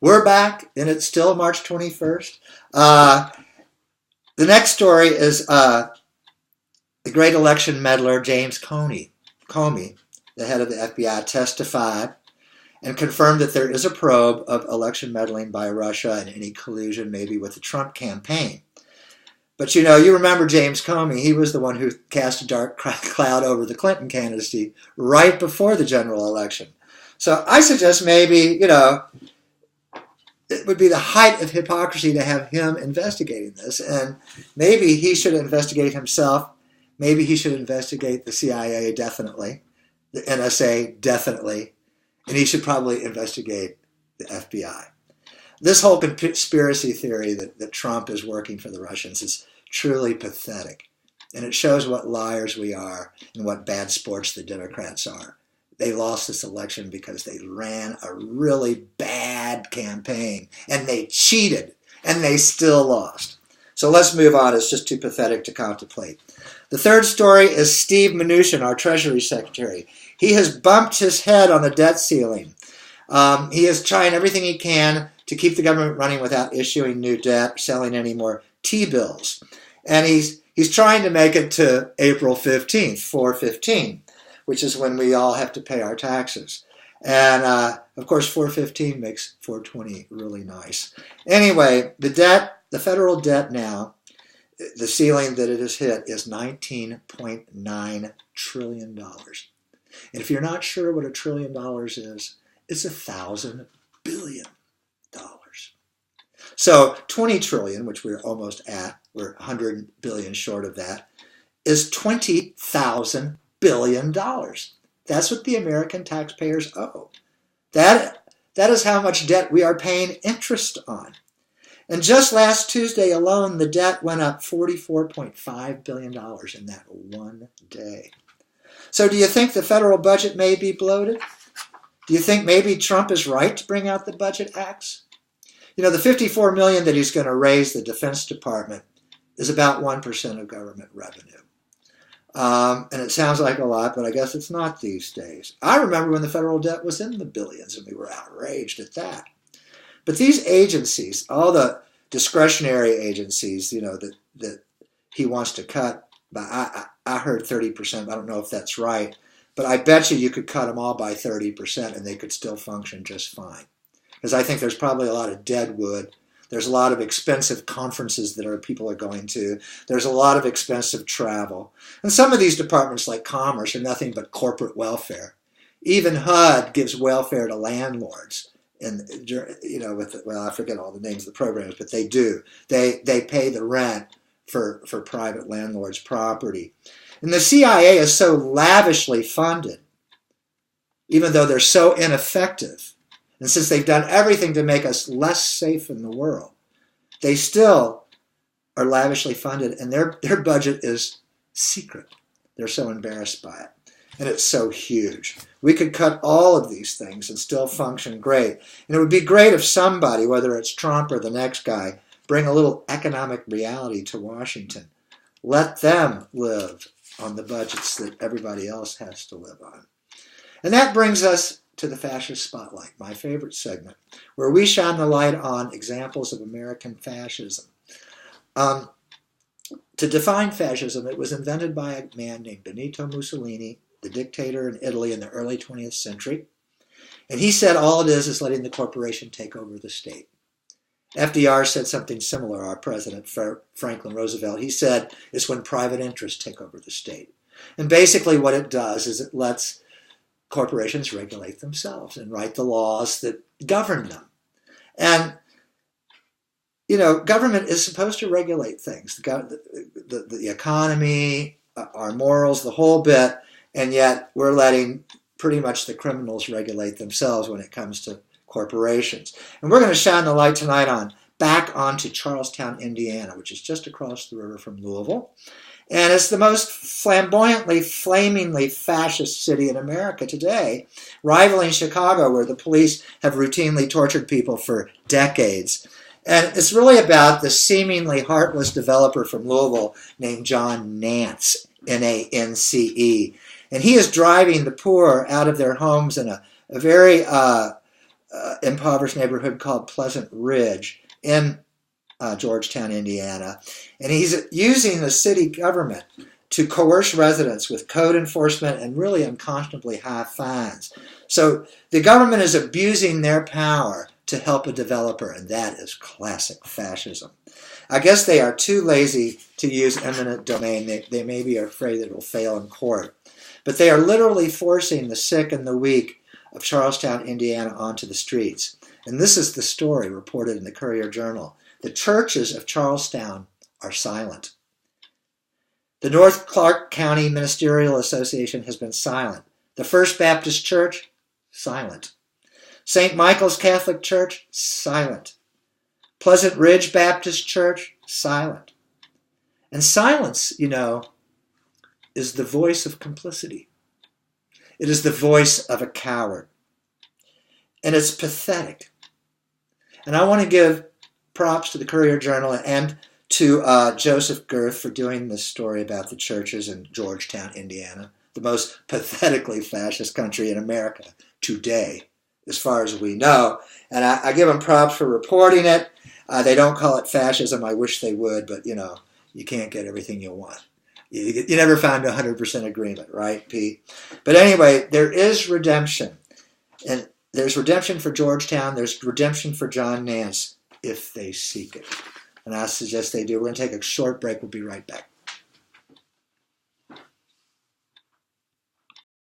We're back, and it's still March 21st. The next story is the great election meddler James Comey, the head of the FBI, testified and confirmed that there is a probe of election meddling by Russia and any collusion maybe with the Trump campaign. But you remember James Comey. He was the one who cast a dark cloud over the Clinton candidacy right before the general election. So I suggest maybe, it would be the height of hypocrisy to have him investigating this. And maybe he should investigate himself. Maybe he should investigate the CIA, definitely. The NSA, definitely. And he should probably investigate the FBI. This whole conspiracy theory that Trump is working for the Russians is truly pathetic. And it shows what liars we are and what bad sports the Democrats are. They lost this election because they ran a really bad campaign. And they cheated. And they still lost. So let's move on. It's just too pathetic to contemplate. The third story is Steve Mnuchin, our Treasury Secretary. He has bumped his head on the debt ceiling. He is trying everything he can to keep the government running without issuing new debt, selling any more T-bills. And he's trying to make it to April 15th, 4/15, which is when we all have to pay our taxes. And, of course, 4/15 makes 4/20 really nice. Anyway, the federal debt now, the ceiling that it has hit is $19.9 trillion. And if you're not sure what $1 trillion is, it's 1,000 billion dollars. So 20 trillion, which we're almost at, we're 100 billion short of that, is 20,000 billion dollars. That's what the American taxpayers owe. That is how much debt we are paying interest on. And just last Tuesday alone, the debt went up $44.5 billion in that one day. So do you think the federal budget may be bloated? Do you think maybe Trump is right to bring out the budget acts? The $54 million that he's going to raise the Defense Department is about 1% of government revenue. And it sounds like a lot, but I guess it's not these days. I remember when the federal debt was in the billions, and we were outraged at that. But these agencies, all the discretionary agencies, that he wants to cut, I heard 30%. I don't know if that's right. But I bet you could cut them all by 30% and they could still function just fine. Because I think there's probably a lot of dead wood. There's a lot of expensive conferences that people are going to. There's a lot of expensive travel. And some of these departments like Commerce are nothing but corporate welfare. Even HUD gives welfare to landlords. And I forget all the names of the programs, but they do. They pay the rent for private landlords' property. And the CIA is so lavishly funded, even though they're so ineffective. And since they've done everything to make us less safe in the world, they still are lavishly funded, and their budget is secret. They're so embarrassed by it. And it's so huge. We could cut all of these things and still function great. And it would be great if somebody, whether it's Trump or the next guy, bring a little economic reality to Washington. Let them live on the budgets that everybody else has to live on. And that brings us to the Fascist Spotlight, my favorite segment, where we shine the light on examples of American fascism. To define fascism, it was invented by a man named Benito Mussolini, the dictator in Italy in the early 20th century. And he said all it is letting the corporation take over the state. FDR said something similar, our president, Franklin Roosevelt. He said it's when private interests take over the state. And basically what it does is it lets corporations regulate themselves and write the laws that govern them. And, government is supposed to regulate things, the economy, our morals, the whole bit, and yet we're letting pretty much the criminals regulate themselves when it comes to corporations. And we're going to shine the light tonight back onto Charlestown, Indiana, which is just across the river from Louisville. And it's the most flamboyantly, flamingly fascist city in America today, rivaling Chicago, where the police have routinely tortured people for decades. And it's really about the seemingly heartless developer from Louisville named John Nance, Nance. And he is driving the poor out of their homes in a very impoverished neighborhood called Pleasant Ridge in Georgetown, Indiana. And he's using the city government to coerce residents with code enforcement and really unconscionably high fines. So the government is abusing their power to help a developer, and that is classic fascism. I guess they are too lazy to use eminent domain. They maybe are afraid that it will fail in court. But they are literally forcing the sick and the weak of Charlestown, Indiana onto the streets. And this is the story reported in the Courier-Journal. The churches of Charlestown are silent. The North Clark County Ministerial Association has been silent. The First Baptist Church, silent. St. Michael's Catholic Church, silent. Pleasant Ridge Baptist Church, silent. And silence, is the voice of complicity. It is the voice of a coward. And it's pathetic. And I want to give props to the Courier-Journal and to Joseph Girth for doing this story about the churches in Georgetown, Indiana, the most pathetically fascist country in America today, as far as we know. And I give them props for reporting it. They don't call it fascism. I wish they would, but, you can't get everything you want. You never found 100% agreement, right, Pete? But anyway, there is redemption. And there's redemption for Georgetown. There's redemption for John Nance if they seek it. And I suggest they do. We're going to take a short break. We'll be right back.